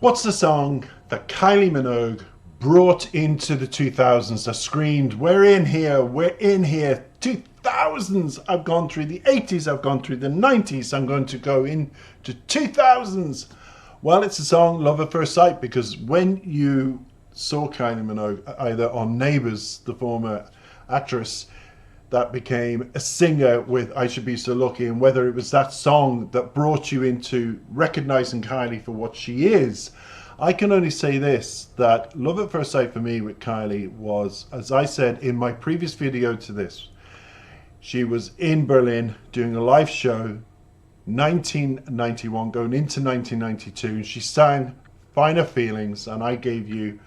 What's the song that Kylie Minogue brought into the 2000s that screamed, we're in here, 2000s, I've gone through the 80s, I've gone through the 90s, I'm going to go into 2000s. Well, it's the song Love at First Sight, because when you saw Kylie Minogue either on Neighbours, the former actress that became a singer with I Should Be So Lucky, and whether it was that song that brought you into recognizing Kylie for what she is, I can only say this, that Love at First Sight for me with Kylie was, as I said in my previous video to this, she was in Berlin doing a live show 1991 going into 1992, and she sang Finer Feelings, and I gave you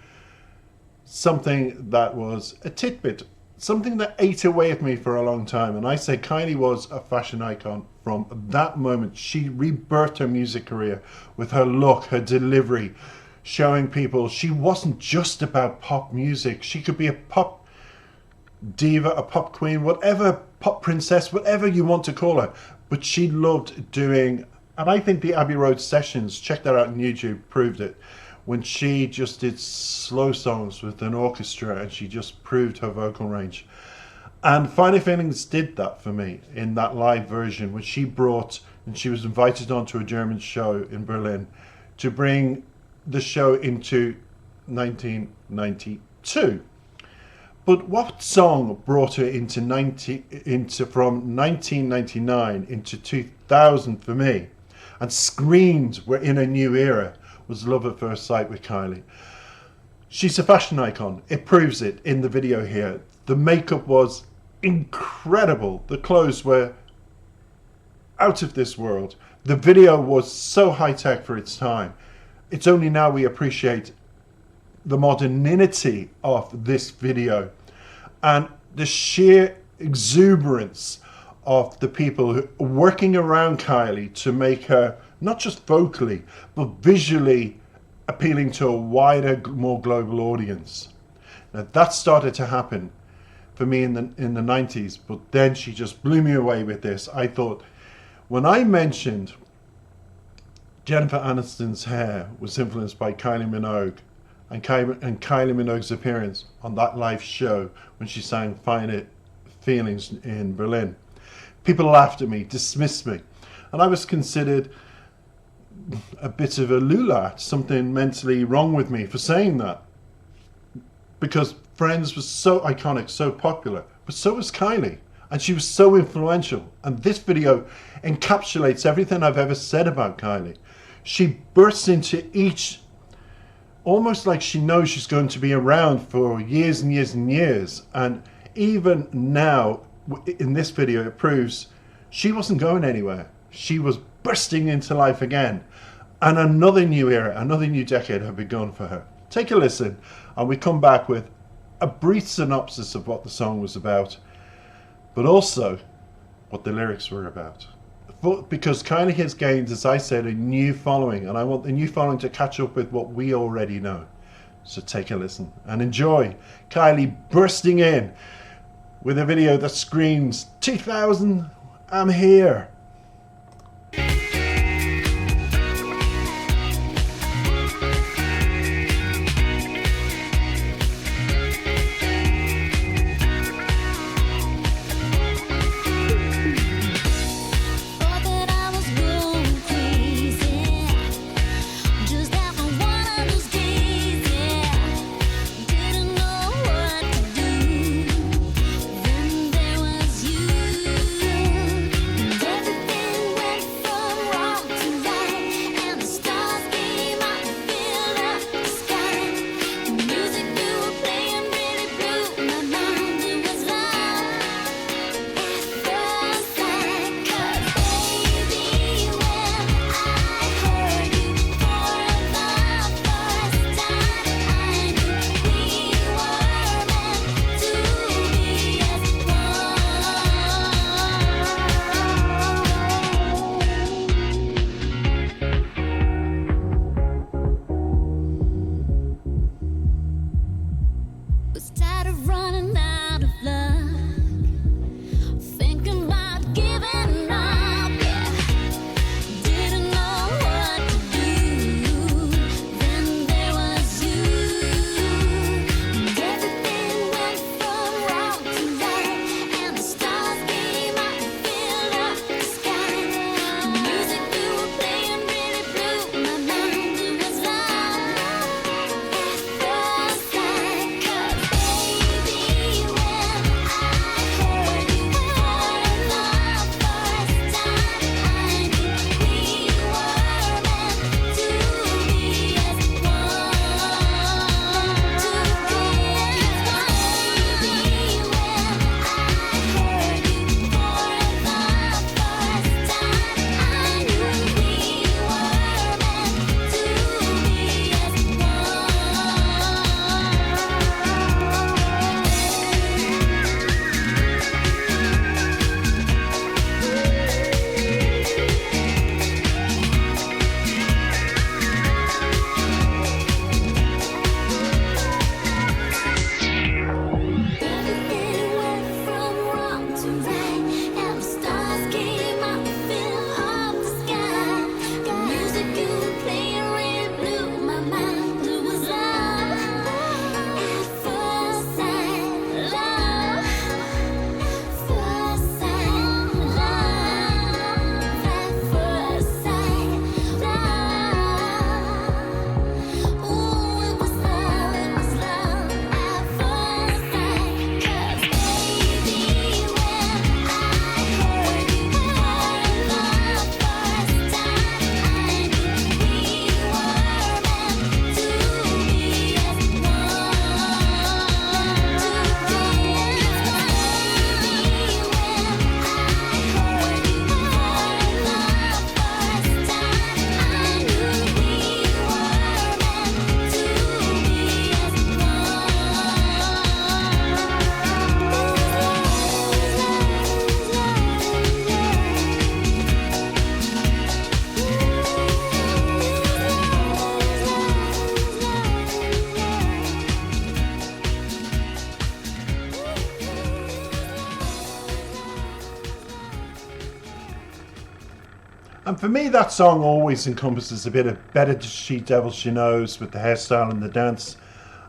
something that was a tidbit, something that ate away at me for a long time. And I say Kylie was a fashion icon from that moment. She rebirthed her music career with her look, her delivery, showing people she wasn't just about pop music. She could be a pop diva, a pop queen, whatever, pop princess, whatever you want to call her. But she loved doing, and I think the Abbey Road sessions, check that out on YouTube, proved it, when she just did slow songs with an orchestra and she just proved her vocal range. And Finer Feelings did that for me in that live version, when she brought, and she was invited onto a German show in Berlin to bring the show into 1992. But what song brought her into from 1999 into 2000 for me, and screamed we're in a new era, was Love at First Sight with Kylie. She's a fashion icon. It proves it in the video here. The makeup was incredible. The clothes were out of this world. The video was so high tech for its time. It's only now we appreciate the modernity of this video and the sheer exuberance of the people who are working around Kylie to make her not just vocally, but visually appealing to a wider, more global audience. Now that started to happen for me in the 90s, but then she just blew me away with this. I thought, when I mentioned Jennifer Aniston's hair was influenced by Kylie Minogue, and Kylie Minogue's appearance on that live show when she sang Finer Feelings in Berlin, people laughed at me, dismissed me, and I was considered a bit of a lulat, something mentally wrong with me for saying that, because Friends was so iconic, so popular, but so was Kylie, and she was so influential. And this video encapsulates everything I've ever said about Kylie. She bursts into each, almost like she knows she's going to be around for years and years and years. And even now in this video, it proves she wasn't going anywhere. She was bursting into life again, and another new era, another new decade had begun for her. Take a listen, and we come back with a brief synopsis of what the song was about, but also what the lyrics were about. Because Kylie has gained, as I said, a new following, and I want the new following to catch up with what we already know. So take a listen and enjoy Kylie bursting in with a video that screams, 2000, I'm here. Every And for me, that song always encompasses a bit of Better She Devil She Knows with the hairstyle and the dance,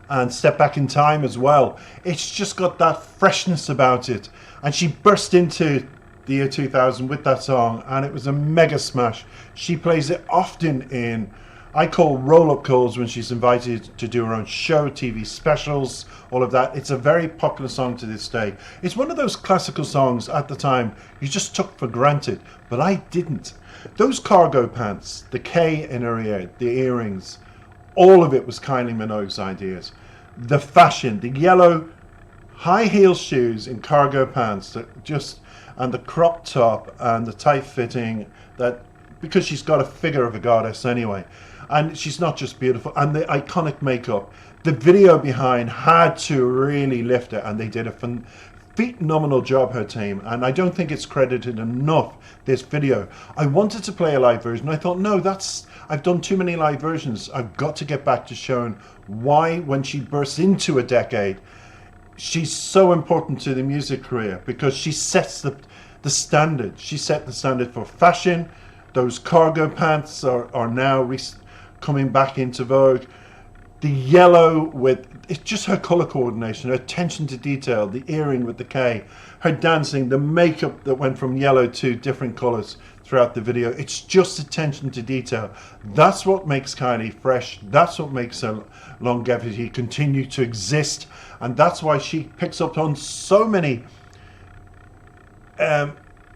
and Step Back in Time as well. It's just got that freshness about it. And she burst into the year 2000 with that song, and it was a mega smash. She plays it often in, I call roll-up calls, when she's invited to do her own show, TV specials, all of that. It's a very popular song to this day. It's one of those classical songs at the time you just took for granted, but I didn't. Those cargo pants, the K in her ear, the earrings, all of it was Kylie Minogue's ideas. The fashion, the yellow high heel shoes in cargo pants, that just, and the crop top and the tight fitting, that, because she's got a figure of a goddess anyway, and she's not just beautiful, and the iconic makeup. The video behind had to really lift it, and they did a phenomenal job, her team, and I don't think it's credited enough, this video. I wanted to play a live version. I thought, no, I've done too many live versions. I've got to get back to showing why, when she bursts into a decade, she's so important to the music career, because she sets the standard. She set the standard for fashion. Those cargo pants are now coming back into vogue. The yellow with, it's just her color coordination, her attention to detail, the earring with the K, her dancing, the makeup that went from yellow to different colors throughout the video. It's just attention to detail. That's what makes Kylie fresh. That's what makes her longevity continue to exist. And that's why she picks up on so many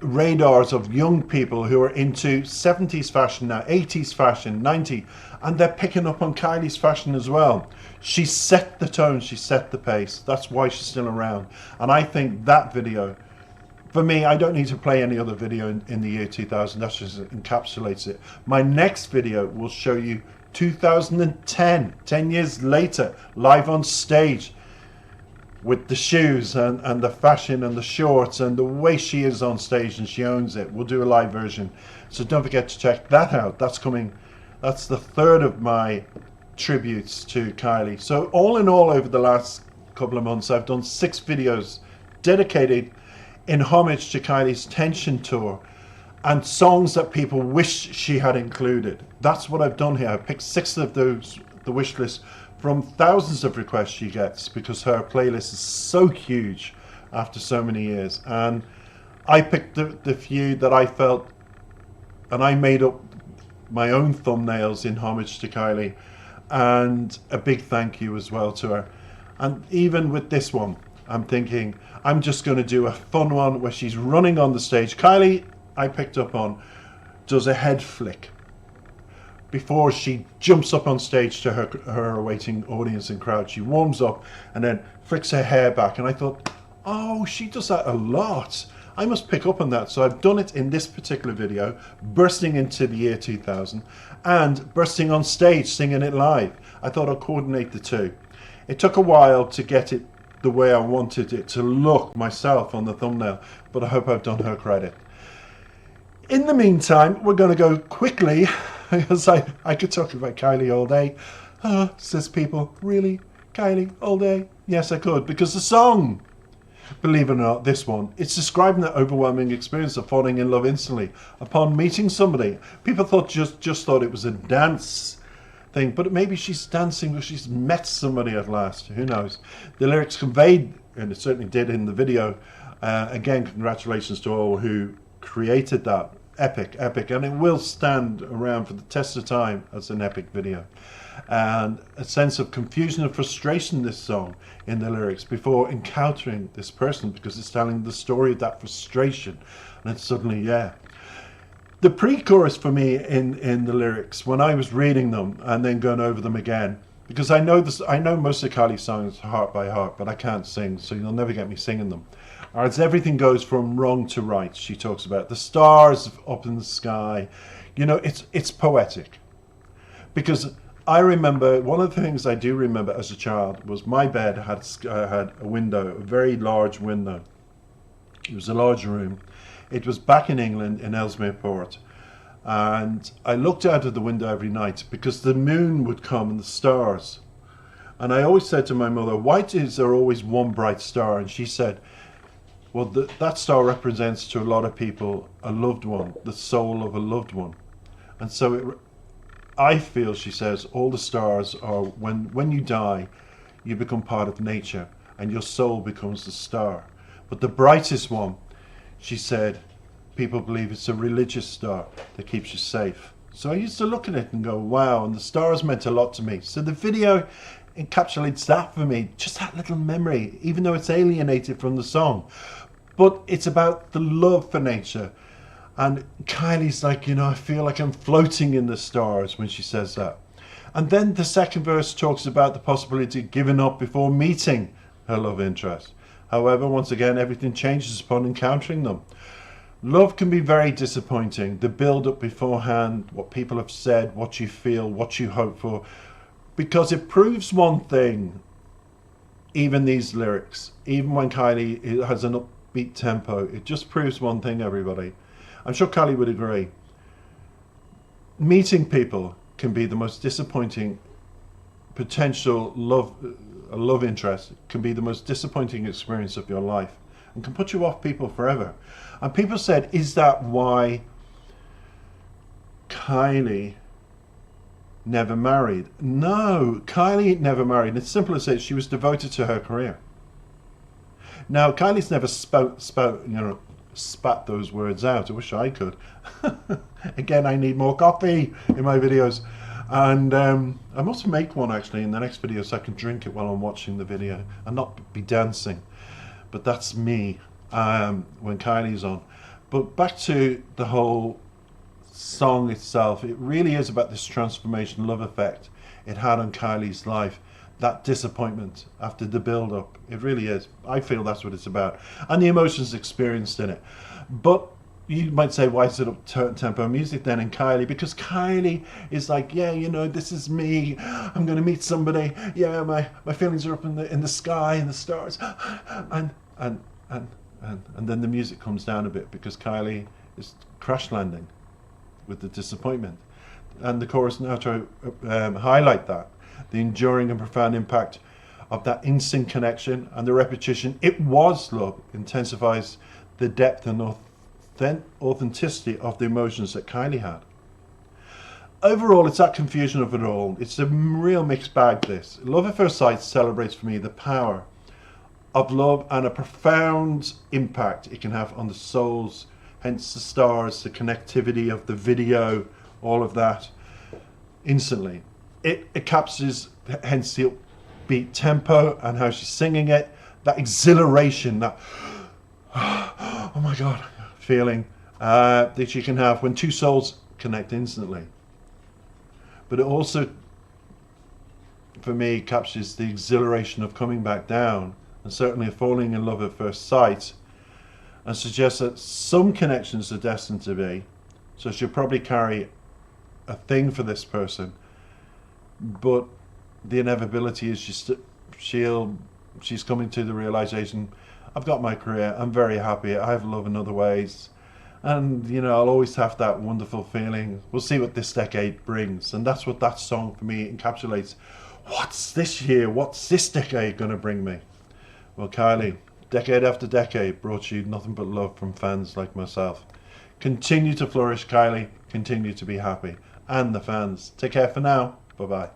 radars of young people who are into 70s fashion now, 80s fashion, 90s, and they're picking up on Kylie's fashion as well. She set the tone, she set the pace. That's why she's still around. And I think that video, for me, I don't need to play any other video in the year 2000. That just encapsulates it. My next video will show you 2010, 10 years later, live on stage, with the shoes and the fashion and the shorts and the way she is on stage, and she owns it. We'll do a live version. So don't forget to check that out. That's coming. That's the third of my tributes to Kylie. So all in all, over the last couple of months, I've done 6 videos dedicated in homage to Kylie's Tension tour, and songs that people wish she had included. That's what I've done here. I picked 6 of those, the wish list, from thousands of requests she gets, because her playlist is so huge after so many years. And I picked the few that I felt, and I made up my own thumbnails in homage to Kylie, and a big thank you as well to her. And even with this one, I'm thinking I'm just going to do a fun one where she's running on the stage. Kylie, I picked up on, does a head flick before she jumps up on stage to her awaiting audience and crowd. She warms up and then flicks her hair back, and I thought, oh, she does that a lot. I must pick up on that. So I've done it in this particular video, bursting into the year 2000 and bursting on stage singing it live. I thought I'd coordinate the two. It took a while to get it the way I wanted it to look myself on the thumbnail, but I hope I've done her credit. In the meantime, we're going to go quickly, because I could talk about Kylie all day. Says people, really? Kylie all day? Yes, I could, because the song, believe it or not, this one, it's describing the overwhelming experience of falling in love instantly upon meeting somebody. People thought just thought it was a dance thing, but maybe she's dancing because she's met somebody at last. Who knows? The lyrics conveyed, and it certainly did in the video. Again, congratulations to all who created that. Epic, and it will stand around for the test of time as an epic video. And a sense of confusion and frustration, this song, in the lyrics, before encountering this person, because it's telling the story of that frustration. And it's suddenly, yeah. The pre-chorus for me in the lyrics, when I was reading them and then going over them again, because I know most of Kylie's songs heart by heart, but I can't sing, so you'll never get me singing them. As everything goes from wrong to right, she talks about the stars up in the sky. You know, it's poetic. Because I remember, one of the things I do remember as a child was my bed had a window, a very large window. It was a large room. It was back in England, in Ellesmere Port. And I looked out of the window every night because the moon would come and the stars. And I always said to my mother, why is there always one bright star? And she said, Well, that star represents to a lot of people a loved one, the soul of a loved one. And so I feel, she says, all the stars are, when you die, you become part of nature and your soul becomes the star. But the brightest one, she said, people believe it's a religious star that keeps you safe. So I used to look at it and go, wow, and the stars meant a lot to me. So the video encapsulates that for me, just that little memory, even though it's alienated from the song. But it's about the love for nature. And Kylie's like, you know, I feel like I'm floating in the stars when she says that. And then the second verse talks about the possibility of giving up before meeting her love interest. However, once again, everything changes upon encountering them. Love can be very disappointing. The build-up beforehand, what people have said, what you feel, what you hope for, because it proves one thing, even these lyrics, even when Kylie has an upbeat tempo, it just proves one thing, everybody. I'm sure Kylie would agree. Meeting people can be the most disappointing potential love interest, can be the most disappointing experience of your life and can put you off people forever. And people said, is that why Kylie never married? No, Kylie never married. It's simple as it. She was devoted to her career. Now, Kylie's never spat those words out. I wish I could. Again, I need more coffee in my videos. And I must make one actually in the next video so I can drink it while I'm watching the video and not be dancing. But that's me when Kylie's on. But back to the whole song itself, it really is about this transformation love effect it had on Kylie's life. That disappointment after the build-up, it really is. I feel that's what it's about, and the emotions experienced in it. But you might say, why is it up-tempo music then in Kylie? Because Kylie is like, yeah, you know, this is me. I'm going to meet somebody. Yeah, my feelings are up in the sky and the stars, and then the music comes down a bit because Kylie is crash landing with the disappointment, and the chorus now try to highlight that. The enduring and profound impact of that instant connection and the repetition, it was love, intensifies the depth and authenticity of the emotions that Kylie had. Overall, it's that confusion of it all. It's a real mixed bag, this. Love at First Sight celebrates for me the power of love and a profound impact it can have on the souls, hence the stars, the connectivity of the video, all of that, instantly. It captures, hence the upbeat tempo and how she's singing it, that exhilaration, that oh my God feeling that you can have when two souls connect instantly. But it also, for me, captures the exhilaration of coming back down and certainly of falling in love at first sight, and suggests that some connections are destined to be. So she'll probably carry a thing for this person, but the inevitability is she's coming to the realization, I've got my career, I'm very happy, I have love in other ways, and you know, I'll always have that wonderful feeling. We'll see what this decade brings, and that's what that song for me encapsulates. What's this year, what's this decade gonna bring me? Well, Kylie, decade after decade brought you nothing but love from fans like myself. Continue to flourish, Kylie, continue to be happy, and the fans. Take care for now. Bye-bye.